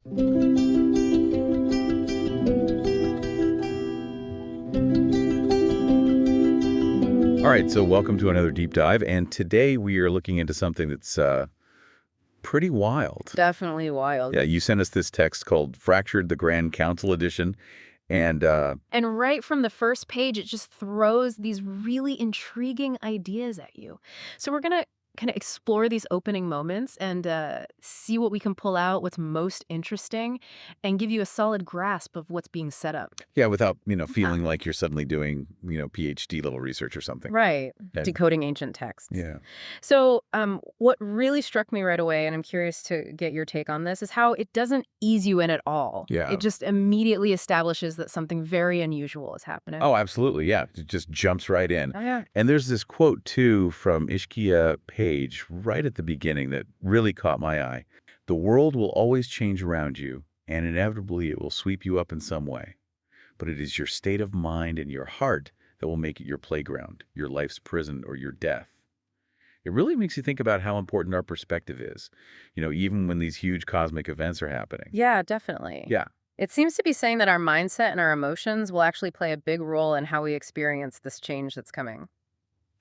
All right, so welcome to another deep dive, and today we are looking into something that's pretty wild. Definitely wild. Yeah, you sent us this text called Fractured the Grand Council Edition, and And right from the first page, it just throws these really intriguing ideas at you. So we're going to kind of explore these opening moments and see what we can pull out, what's most interesting, and give you a solid grasp of what's being set up. yeah, without, feeling like you're suddenly doing, PhD level research or something. Right. And- Decoding ancient texts. Yeah. So what really struck me right away, and I'm curious to get your take on this, is how it doesn't ease you in at all. Yeah. It just immediately establishes that something very unusual is happening. Oh, absolutely, yeah. It just jumps right in. Oh, yeah. And there's this quote, too, from ishKiia Paige right at the beginning that really caught my eye. The world will always change around you, and inevitably it will sweep you up in some way. But it is your state of mind and your heart that will make it your playground, your life's prison, or your death. It really makes you think about how important our perspective is, even when these huge cosmic events are happening. Yeah, definitely. Yeah. It seems to be saying that our mindset and our emotions will actually play a big role in how we experience this change that's coming.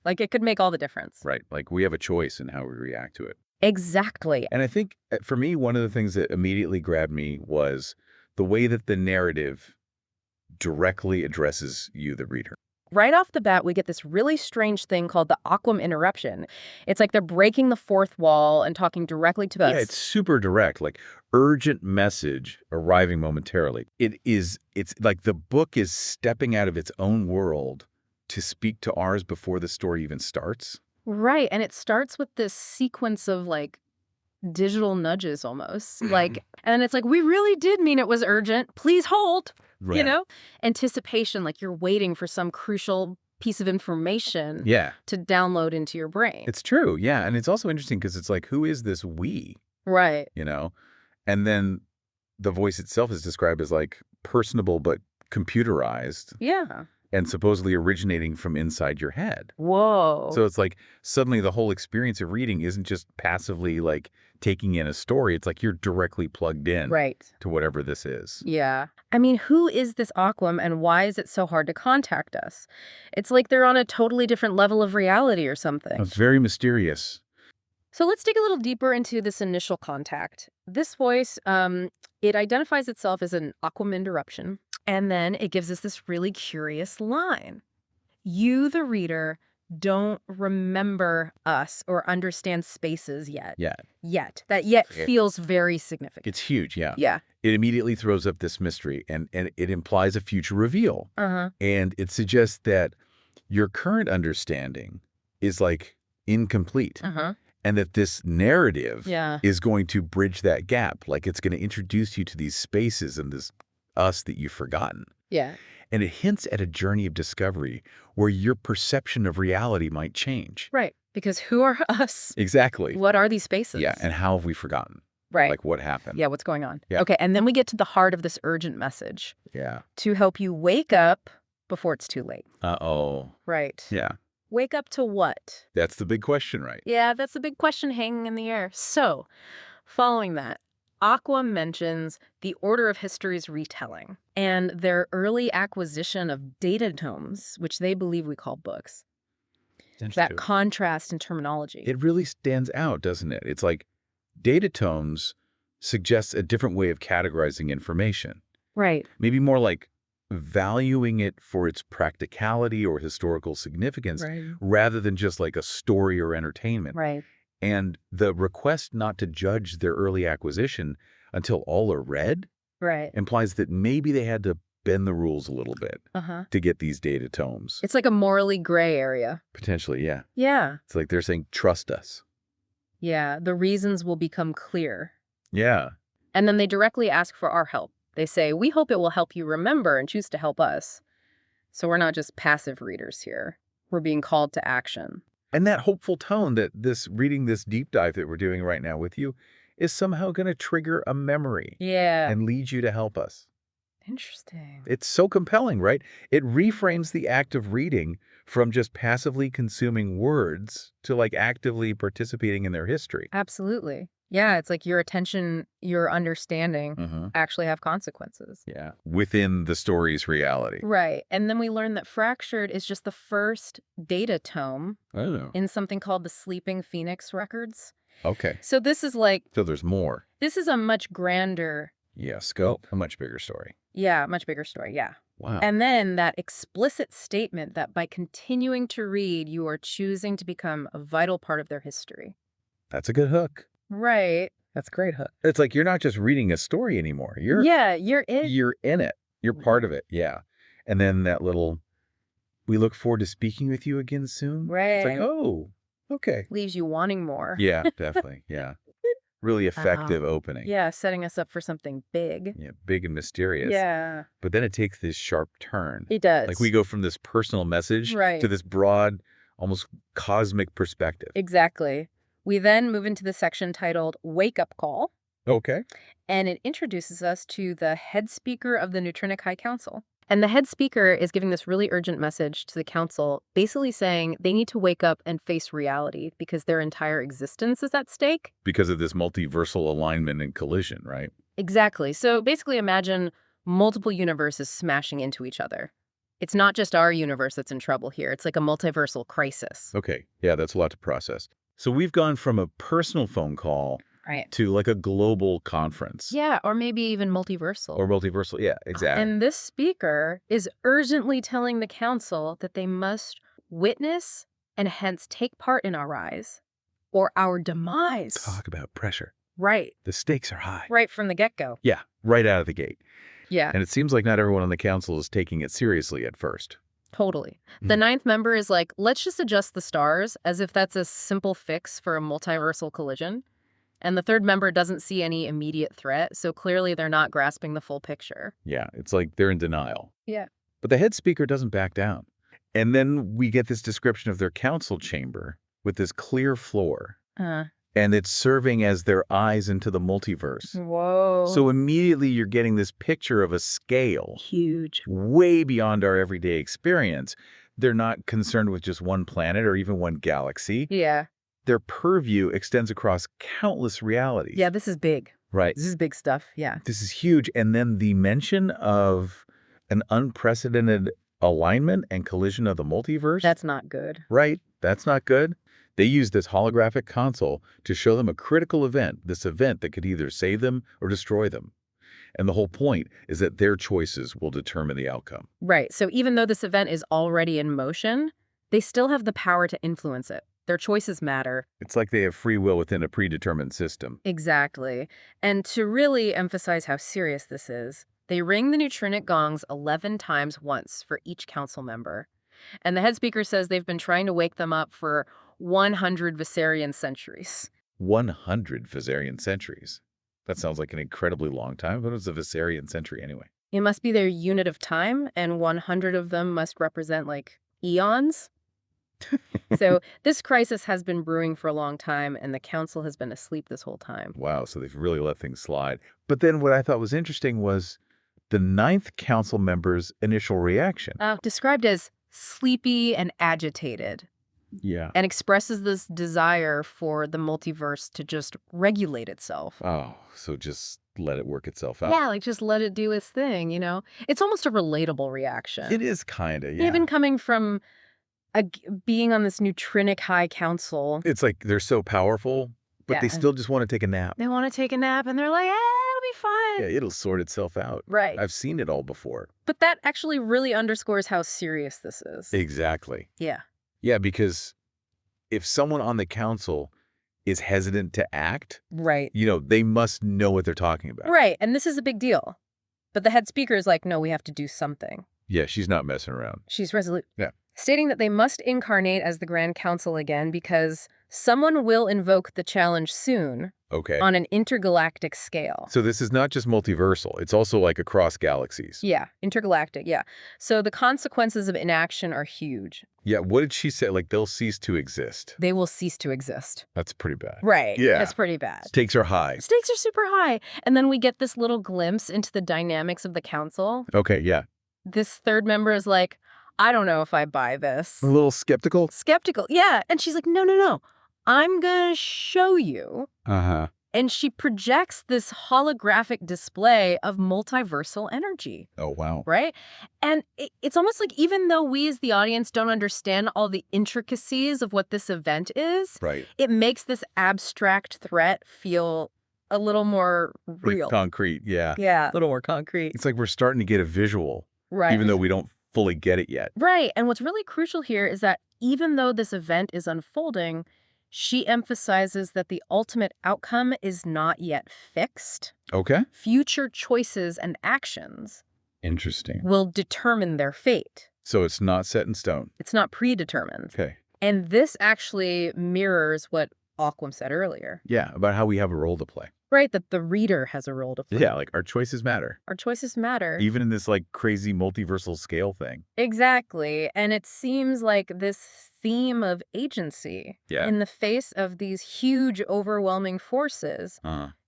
Like, it could make all the difference. Right. Like we have a choice in how we react to it. Exactly. And I think for me, one of the things that immediately grabbed me was the way that the narrative directly addresses you, the reader. Right off the bat, we get this really strange thing called the Aquam interruption. It's like they're breaking the fourth wall and talking directly to us. Yeah, it's super direct, like urgent message arriving momentarily. It's like the book is stepping out of its own world to speak to ours before the story even starts. Right. And it starts with this sequence of like digital nudges almost. And it's like, we really did mean it was urgent. Please hold. Right. Anticipation, like you're waiting for some crucial piece of information Yeah, to download into your brain. it's true. Yeah, and it's also interesting because it's like, who is this we, Right. And then the voice itself is described as like personable but computerized Yeah. and supposedly originating from inside your head. Whoa. So it's like suddenly the whole experience of reading isn't just passively like taking in a story. It's like you're directly plugged in Right. to whatever this is. Yeah. I mean, who is this Aquam and why is it so hard to contact us? It's like they're on a totally different level of reality or something. It's very mysterious. So let's dig a little deeper into this initial contact. This voice, it identifies itself as an Aquam interruption, and then it gives us this really curious line. You, the reader, don't remember us or understand spaces yet. That yet Yeah. feels very significant. It's huge, yeah. Yeah. It immediately throws up this mystery and it implies a future reveal. Uh-huh. And it suggests that your current understanding is like incomplete. Uh-huh. And that this narrative Yeah. is going to bridge that gap. Like it's going to introduce you to these spaces and this us that you've forgotten. Yeah. And it hints at a journey of discovery where your perception of reality might change. Right. Because who are us? Exactly. What are these spaces? Yeah. And how have we forgotten? Right. Like what happened? Yeah, what's going on? Yeah. Okay, and then we get to the heart of this urgent message Yeah. to help you wake up before it's too late. Uh-oh. Right. Yeah. Wake up to what? That's the big question, right? Yeah, that's the big question hanging in the air. So, following that, Aqua mentions the Order of History's retelling and their early acquisition of data tomes, which they believe we call books. That contrast in terminology. It really stands out, doesn't it? It's like data tomes suggests a different way of categorizing information. Right. Maybe more like valuing it for its practicality or historical significance Right. rather than just like a story or entertainment. Right. And the request not to judge their early acquisition until all are read Right. implies that maybe they had to bend the rules a little bit Uh-huh. to get these data tomes. It's like a morally gray area. Potentially, yeah. Yeah. It's like they're saying, trust us. Yeah. The reasons will become clear. Yeah. And then they directly ask for our help. They say, we hope it will help you remember and choose to help us. So we're not just passive readers here. We're being called to action. And that hopeful tone that reading this deep dive that we're doing right now with you is somehow going to trigger a memory Yeah. and lead you to help us. Interesting. It's so compelling, right? It reframes the act of reading from just passively consuming words to like actively participating in their history. Absolutely. Yeah, it's like your attention, your understanding Hmm. actually have consequences. Yeah. Within the story's reality. Right. And then we learn that Fractured is just the first data tome Oh. in something called the Sleeping Phoenix Records. Okay. So this is like, So there's more. this is a much grander, Yeah. Scope. A much bigger story. yeah, much bigger story. Yeah. Wow. And then that explicit statement that by continuing to read, you are choosing to become a vital part of their history. That's a good hook. Right. That's a great hook. It's like you're not just reading a story anymore. Yeah, you're it. You're in it. You're part of it. Yeah. And then that little, we look forward to speaking with you again soon. It's like, Right. oh, okay. Leaves you wanting more. Yeah, definitely. Yeah. Really effective opening. Yeah, setting us up for something big. Yeah, big and mysterious. Yeah, But then it takes this sharp turn. it does. Like we go from this personal message Right. to this broad, almost cosmic perspective. Exactly. We then move into the section titled Wake Up Call, Okay. and it introduces us to the head speaker of the Neutronic High Council. And the head speaker is giving this really urgent message to the council, basically saying they need to wake up and face reality because their entire existence is at stake. Because of this multiversal alignment and collision, right? Exactly. So basically imagine multiple universes smashing into each other. It's not just our universe that's in trouble here. It's like a multiversal crisis. Okay. Yeah, that's a lot to process. So we've gone from a personal phone call Right. to like a global conference. Yeah, or maybe even multiversal. Or multiversal. Yeah, exactly. And this speaker is urgently telling the council that they must witness and hence take part in our rise or our demise. Talk about pressure. Right. The stakes are high. Right from the get-go. Yeah, right out of the gate. Yeah, And it seems like not everyone on the council is taking it seriously at first. totally. The ninth member is like, let's just adjust the stars as if that's a simple fix for a multiversal collision. And the third member doesn't see any immediate threat, so clearly they're not grasping the full picture. Yeah, it's like they're in denial. Yeah. But the head speaker doesn't back down. And then we get this description of their council chamber with this clear floor. And it's serving as their eyes into the multiverse. Whoa. So immediately you're getting this picture of a scale huge. way beyond our everyday experience. They're not concerned with just one planet or even one galaxy. Yeah. Their purview extends across countless realities. Yeah, this is big. Right. This is big stuff. Yeah. This is huge. And then the mention of an unprecedented alignment and collision of the multiverse. That's not good. Right. That's not good. They use this holographic console to show them a critical event, this event that could either save them or destroy them. And the whole point is that their choices will determine the outcome. Right. So even though this event is already in motion, they still have the power to influence it. Their choices matter. It's like they have free will within a predetermined system. Exactly. And to really emphasize how serious this is, they ring the neutronic gongs 11 times once for each council member. And the head speaker says they've been trying to wake them up for 100 Viserian centuries. 100 Viserian centuries. That sounds like an incredibly long time. What is a Viserian century anyway? It must be their unit of time, and 100 of them must represent, like, eons. So this crisis has been brewing for a long time, and the council has been asleep this whole time. Wow, so they've really let things slide. But then what I thought was interesting was the ninth council member's initial reaction. Described as sleepy and agitated, Yeah. and expresses this desire for the multiverse to just regulate itself. Oh, so just let it work itself out. Yeah, like just let it do its thing, you know? It's almost a relatable reaction. It is kind of, yeah. Even coming from being on this neutronic high council. It's like they're so powerful, but they Yeah. still just want to take a nap. They want to take a nap, and they're like, it'll be fine. Yeah, it'll sort itself out. Right. I've seen it all before. But that actually really underscores how serious this is. Exactly. Yeah. Yeah, because if someone on the council is hesitant to act, Right. they must know what they're talking about. Right. And this is a big deal. But the head speaker is like, no, we have to do something. Yeah, she's not messing around. She's resolute. Yeah. Stating that they must incarnate as the Grand Council again because Someone will invoke the challenge soon Okay. on an intergalactic scale. So this is not just multiversal. It's also like across galaxies. Yeah, intergalactic, yeah. So the consequences of inaction are huge. Yeah, what did she say? Like, they'll cease to exist. They will cease to exist. That's pretty bad. Right. Yeah. It's pretty bad. Stakes are high. Stakes are super high. And then we get this little glimpse into the dynamics of the council. Okay, yeah. This third member is like, I don't know if I buy this. A little skeptical? Skeptical. Yeah. And she's like, no, no, no. I'm going to show you. Uh-huh. And she projects this holographic display of multiversal energy. Oh, wow. Right? And it's almost like even though we as the audience don't understand all the intricacies of what this event is, Right. it makes this abstract threat feel a little more Pretty real. concrete, yeah. Yeah, a little more concrete. It's like we're starting to get a visual, Right. even though we don't fully get it yet. Right. And what's really crucial here is that even though this event is unfolding, she emphasizes that the ultimate outcome is not yet fixed. Okay. Future choices and actions Interesting. will determine their fate. So it's not set in stone. It's not predetermined. Okay. And this actually mirrors what Aquam said earlier. Yeah, about how we have a role to play. Right, that the reader has a role to play. Yeah, like our choices matter. Our choices matter. Even in this like crazy multiversal scale thing. Exactly. And it seems like this theme of agency Yeah. in the face of these huge, overwhelming forces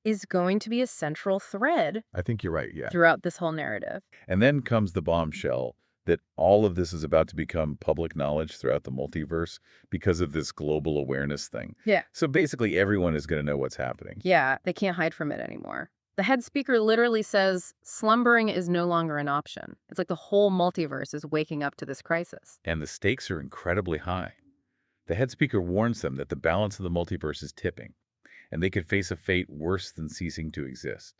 is going to be a central thread I think you're right, yeah. throughout this whole narrative. And then comes the bombshell that all of this is about to become public knowledge throughout the multiverse because of this global awareness thing. Yeah. So basically everyone is going to know what's happening. Yeah, they can't hide from it anymore. The head speaker literally says slumbering is no longer an option. It's like the whole multiverse is waking up to this crisis. And the stakes are incredibly high. The head speaker warns them that the balance of the multiverse is tipping, and they could face a fate worse than ceasing to exist.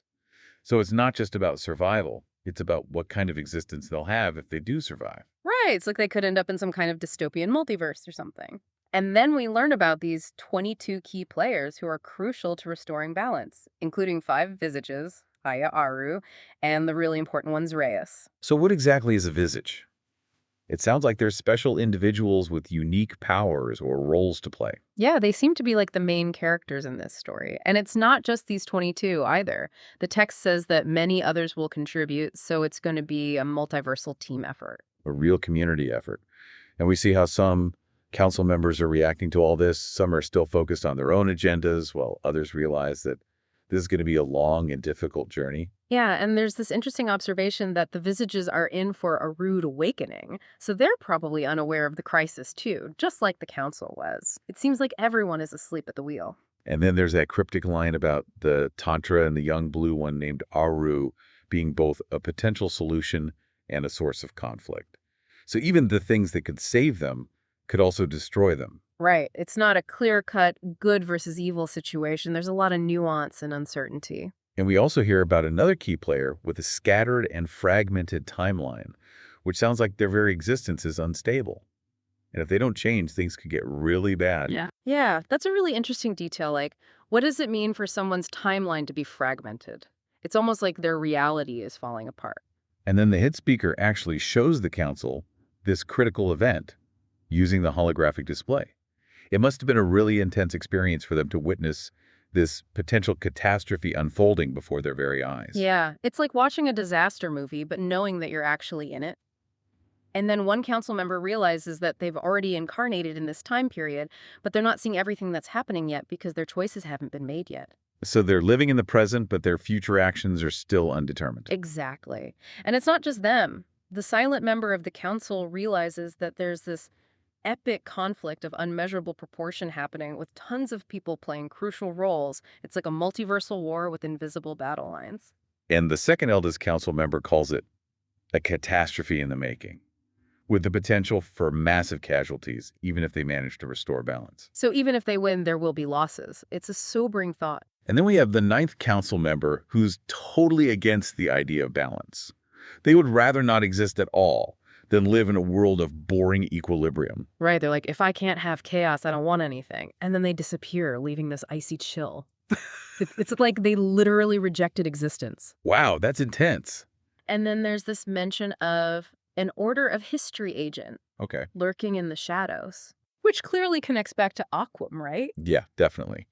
So it's not just about survival. It's about what kind of existence they'll have if they do survive. Right, it's like they could end up in some kind of dystopian multiverse or something. And then we learn about these 22 key players who are crucial to restoring balance, including 5 visages, Aya Aru, and the really important one's Reyes. So what exactly is a visage? It sounds like they're special individuals with unique powers or roles to play. Yeah, they seem to be like the main characters in this story. And it's not just these 22 either. The text says that many others will contribute, so it's going to be a multiversal team effort. A real community effort. And we see how some council members are reacting to all this. Some are still focused on their own agendas, while others realize that this is going to be a long and difficult journey. Yeah, and there's this interesting observation that the visages are in for a rude awakening, so they're probably unaware of the crisis too, just like the council was. It seems like everyone is asleep at the wheel. And then there's that cryptic line about the Tantra and the young blue one named Aru being both a potential solution and a source of conflict. So even the things that could save them could also destroy them. Right. It's not a clear-cut good versus evil situation. There's a lot of nuance and uncertainty. And we also hear about another key player with a scattered and fragmented timeline, which sounds like their very existence is unstable. And if they don't change, things could get really bad. Yeah, that's a really interesting detail. Like, what does it mean for someone's timeline to be fragmented? It's almost like their reality is falling apart. And then the head speaker actually shows the council this critical event using the holographic display. It must have been a really intense experience for them to witness this potential catastrophe unfolding before their very eyes. Yeah, it's like watching a disaster movie, but knowing that you're actually in it. And then one council member realizes that they've already incarnated in this time period, but they're not seeing everything that's happening yet because their choices haven't been made yet. So they're living in the present, but their future actions are still undetermined. Exactly. And it's not just them. The silent member of the council realizes that there's this epic conflict of unmeasurable proportion happening with tons of people playing crucial roles. It's like a multiversal war with invisible battle lines. And the second eldest council member calls it a catastrophe in the making, with the potential for massive casualties, even if they manage to restore balance. So even if they win, there will be losses. It's a sobering thought. And then we have the ninth council member who's totally against the idea of balance. They would rather not exist at all than live in a world of boring equilibrium. Right, they're like, if I can't have chaos, I don't want anything. And then they disappear, leaving this icy chill. It's like they literally rejected existence. Wow, that's intense. And then there's this mention of an Order of History agent Okay. lurking in the shadows. Which clearly connects back to Aquam, right? Yeah, definitely.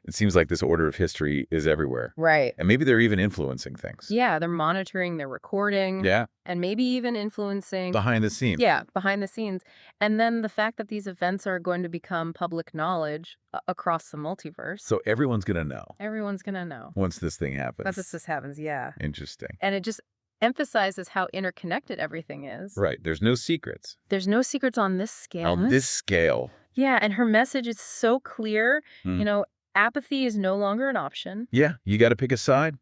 It seems like this order of history is everywhere. Right. And maybe they're even influencing things. Yeah, they're monitoring, they're recording, Yeah, and maybe even influencing. behind the scenes. Yeah, behind the scenes. And then the fact that these events are going to become public knowledge across the multiverse. So everyone's going to know Everyone's going to know. once this thing happens. Once this happens, yeah. Interesting. And it just emphasizes how interconnected everything is. Right. There's no secrets. There's no secrets on this scale. On this scale. Yeah, and her message is so clear. Hmm. You know, apathy is no longer an option. Yeah, you got to pick a side.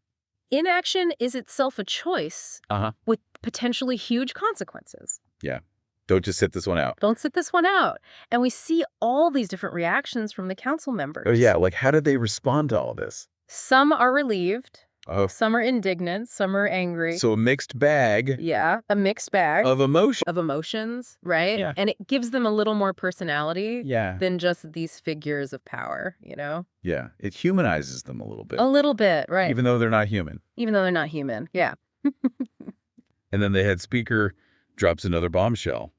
Inaction is itself a choice with potentially huge consequences. Yeah. Don't just sit this one out. Don't sit this one out. And we see all these different reactions from the council members. Oh, yeah. Like, how did they respond to all this? Some are relieved. Oh, Some are indignant. Some are angry. so a mixed bag Yeah, a mixed bag of emotion. of emotions, right? Yeah. And it gives them a little more personality Yeah. than just these figures of power, you know? Yeah. It humanizes them a little bit. A little bit, right. Even though they're not human. Even though they're not human. Yeah. And then the head speaker drops another bombshell.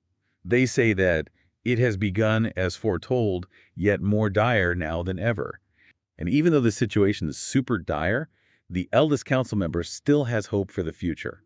They say that it has begun as foretold, yet more dire now than ever. And even though the situation is super dire, the eldest council member still has hope for the future.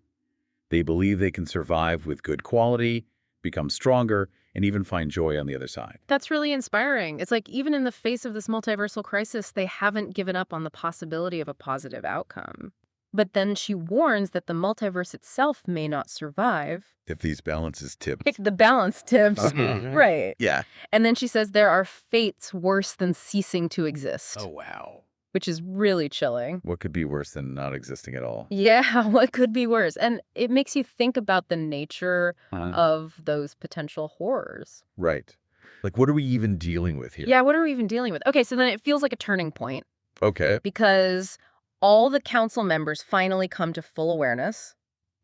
They believe they can survive with good quality, become stronger, and even find joy on the other side. That's really inspiring. It's like even in the face of this multiversal crisis, they haven't given up on the possibility of a positive outcome. But then she warns that the multiverse itself may not survive. If these balances tip. If the balance tips. Right. Yeah. And then she says there are fates worse than ceasing to exist. Oh, wow. Which is really chilling. What could be worse than not existing at all? Yeah, what could be worse? And it makes you think about the nature of those potential horrors. Right. Like, what are we even dealing with here? Yeah, what are we even dealing with? Okay, so then it feels like a turning point. Okay. Because all the council members finally come to full awareness.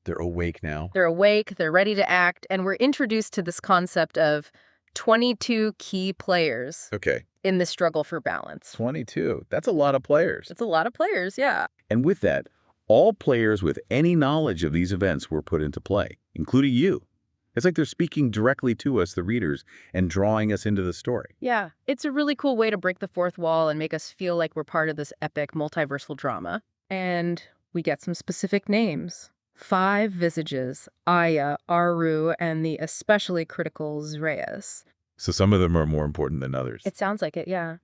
They're awake now. They're awake, they're ready to act, and we're introduced to this concept of 22 key players Okay. in the struggle for balance. 22. That's a lot of players. It's a lot of players, yeah. And with that, all players with any knowledge of these events were put into play, including you. It's like they're speaking directly to us, the readers, and drawing us into the story. Yeah, it's a really cool way to break the fourth wall and make us feel like we're part of this epic multiversal drama. And we get some specific names. 5 visages, Aya, Aru, and the especially critical Zreas. So some of them are more important than others. It sounds like it, yeah.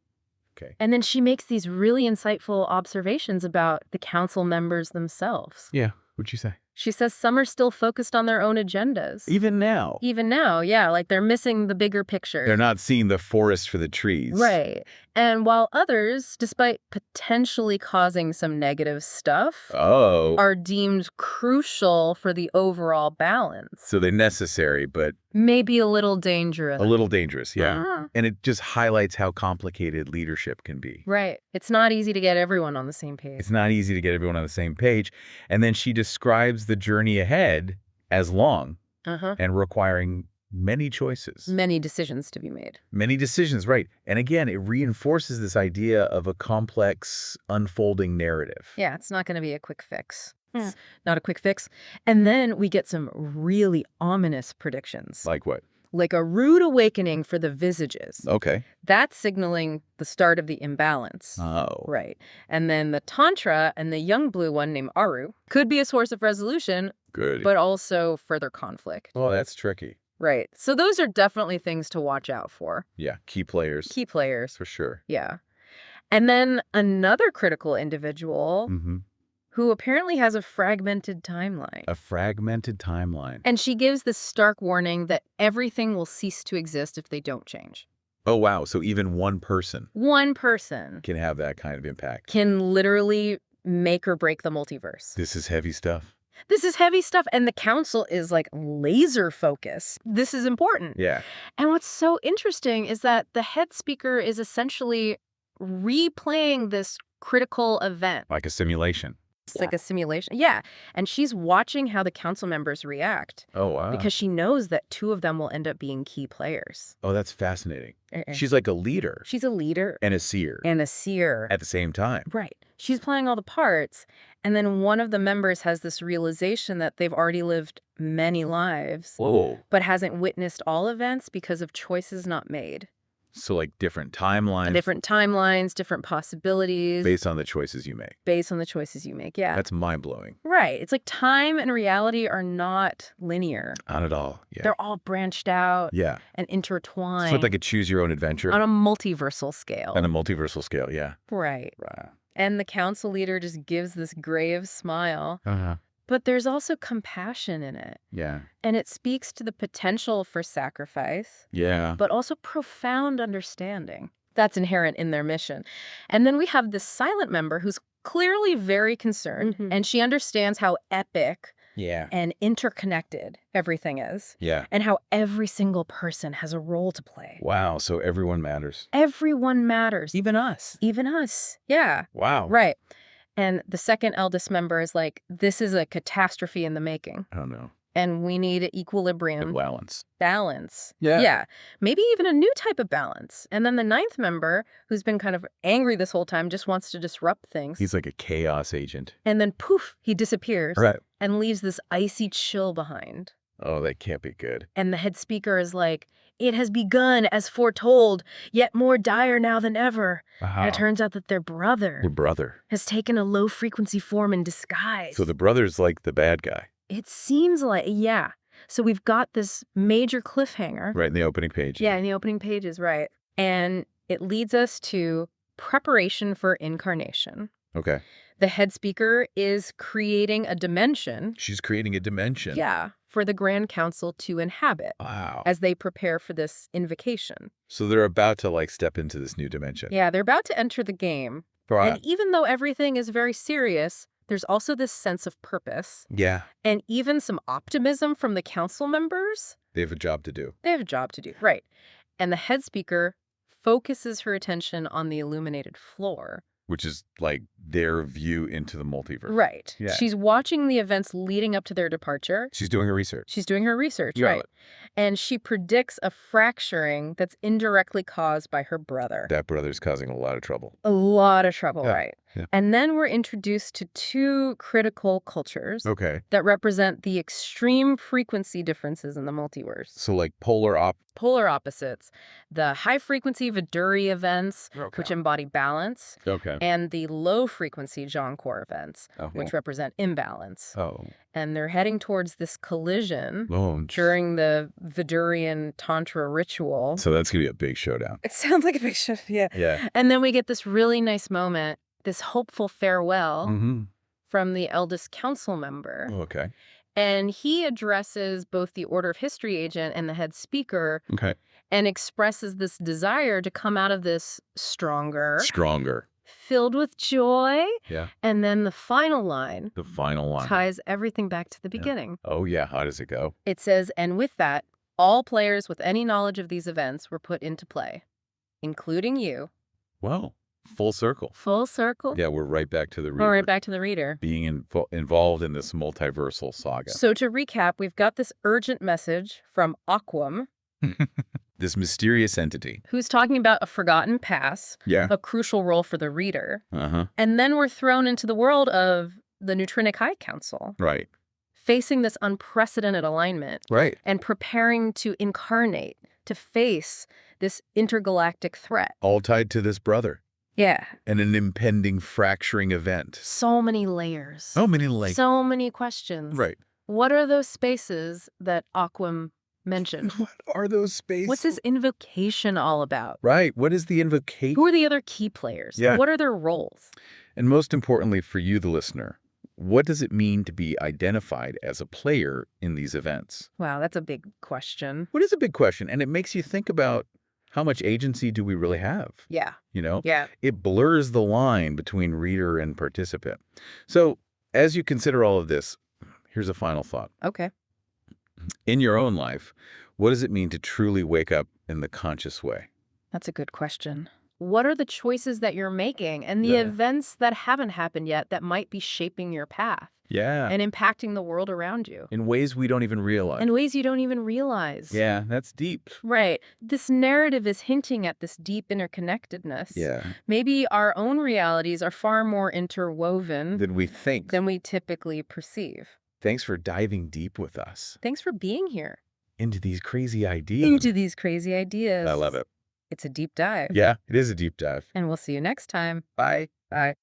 Okay. And then she makes these really insightful observations about the council members themselves. Yeah. What'd you say? She says some are still focused on their own agendas. Even now. Even now, yeah, like they're missing the bigger picture. They're not seeing the forest for the trees. Right. And while others, despite potentially causing some negative stuff, are deemed crucial for the overall balance. So they're necessary, but Maybe a little dangerous. a little dangerous, yeah. Uh-huh. And it just highlights how complicated leadership can be. Right. It's not easy to get everyone on the same page. It's not easy to get everyone on the same page. And then she describes the journey ahead as long and requiring many choices. Many decisions to be made. Many decisions, right. And again, it reinforces this idea of a complex, unfolding narrative. Yeah, it's not going to be a quick fix. It's not a quick fix. And then we get some really ominous predictions. Like what? Like a rude awakening for the visages. Okay. That's signaling the start of the imbalance. Oh. Right. And then the Tantra and the young blue one named Aru could be a source of resolution, Good. but also further conflict. Oh, that's tricky. Right. So those are definitely things to watch out for. Yeah, key players. Key players. For sure. Yeah. And then another critical individual who apparently has a fragmented timeline. A fragmented timeline. And she gives this stark warning that everything will cease to exist if they don't change. Oh, wow. So even one person One person can have that kind of impact. can literally make or break the multiverse. This is heavy stuff. This is heavy stuff, and the council is like laser focused. This is important. Yeah. And what's so interesting is that the head speaker is essentially replaying this critical event. Like a simulation. It's like a simulation. Yeah. And she's watching how the council members react. Oh, wow. Because she knows that 2 of them will end up being key players. Oh, that's fascinating. She's like a leader. She's a leader. And a seer. And a seer. At the same time. Right. She's playing all the parts. And then one of the members has this realization that they've already lived many lives. Whoa. But hasn't witnessed all events because of choices not made. So like different timelines Different timelines, different possibilities based on the choices you make. based on the choices you make. Yeah. That's mind-blowing. Right. It's like time and reality are not linear. Not at all. Yeah. They're all branched out Yeah. and It's intertwined sort of like a choose your own adventure on a multiversal scale. on a multiversal scale. Yeah. Right. Right. And the council leader just gives this grave smile. Uh-huh. But there's also compassion in it. Yeah. And it speaks to the potential for sacrifice, Yeah. but also profound understanding. That's inherent in their mission. And then we have this silent member who's clearly very concerned, and she understands how epic Yeah. and interconnected everything is, Yeah. and how every single person has a role to play. Wow. So everyone matters. Everyone matters. Even us. Even us. Yeah. Wow. Right. And the second eldest member is like, this is a catastrophe in the making, Oh, no. and we need equilibrium. Balance. Balance. Yeah. Yeah. Maybe even a new type of balance. And then the ninth member, who's been kind of angry this whole time, just wants to disrupt things. He's like a chaos agent. And then poof, he disappears Right. and leaves this icy chill behind. Oh, that can't be good. And the head speaker is like, it has begun as foretold, yet more dire now than ever. Wow. And it turns out that their brother Your brother. has taken a low-frequency form in disguise. So the brother's like the bad guy. It seems like, yeah. So we've got this major cliffhanger. Right in the opening page. Yeah, in the opening pages, right. And it leads us to preparation for incarnation. Okay. The head speaker is creating a dimension, She's creating a dimension. yeah, for the Grand Council to inhabit Wow. as they prepare for this invocation. So they're about to like step into this new dimension. Yeah, they're about to enter the game. Right. And even though everything is very serious, there's also this sense of purpose Yeah. and even some optimism from the council members. They have a job to do. They have a job to do. Right. And the head speaker focuses her attention on the illuminated floor. Which is like their view into the multiverse. Right. Yeah. She's watching the events leading up to their departure. She's doing her research. She's doing her research, You got right. it. And she predicts a fracturing that's indirectly caused by her brother. That brother's causing a lot of trouble. A lot of trouble, Yeah, right? yeah. And then we're introduced to two critical cultures Okay. that represent the extreme frequency differences in the multiverse. So like polar Polar opposites, the high-frequency Viduri events, which embody balance, Okay. and the low-frequency Jonkor events, Oh. which represent imbalance. Oh. And they're heading towards this collision Oh. during the Vidurian Tantra ritual. So that's going to be a big showdown. It sounds like a big shift, yeah. Yeah. And then we get this really nice moment, this hopeful farewell Mm-hmm. from the eldest council member. Okay. And he addresses both the Order of History agent and the head speaker Okay. and expresses this desire to come out of this stronger, Stronger. filled with joy. Yeah. And then the final line The final one. ties everything back to the beginning. Oh, yeah. How does it go? It says, and with that, all players with any knowledge of these events were put into play, including you. Well, full circle. Full circle. Yeah, we're right back to the reader. All right, back to the reader. Being involved in this multiversal saga. So to recap, we've got this urgent message from Aquam, This mysterious entity. who's talking about a forgotten past, Yeah. a crucial role for the reader. Uh-huh. And then we're thrown into the world of the Neutronic High Council, Right. facing this unprecedented alignment Right. and preparing to incarnate, to face this intergalactic threat. All tied to this brother Yeah. and an impending fracturing event. So many layers. So many like So many questions. right. What are those spaces that Aquam mentioned? What are those spaces? What's this invocation all about? Right. What is the invocation? Who are the other key players? Yeah. What are their roles? And most importantly for you, the listener, what does it mean to be identified as a player in these events? Wow, that's a big question. What is a big question? And it makes you think about how much agency do we really have? Yeah. You know, Yeah. it blurs the line between reader and participant. So as you consider all of this, here's a final thought. Okay. In your own life, what does it mean to truly wake up in the conscious way? That's a good question. What are the choices that you're making and the Yeah. events that haven't happened yet that might be shaping your path Yeah. and impacting the world around you In ways we don't even realize. in ways you don't even realize? Yeah, that's deep. Right. This narrative is hinting at this deep interconnectedness. Yeah. Maybe our own realities are far more interwoven Than we think. than we typically perceive. Thanks for diving deep with us Thanks for being here. into these crazy ideas. Into these crazy ideas. I love it. It's a deep dive. Yeah, it is a deep dive. And we'll see you next time. Bye. Bye.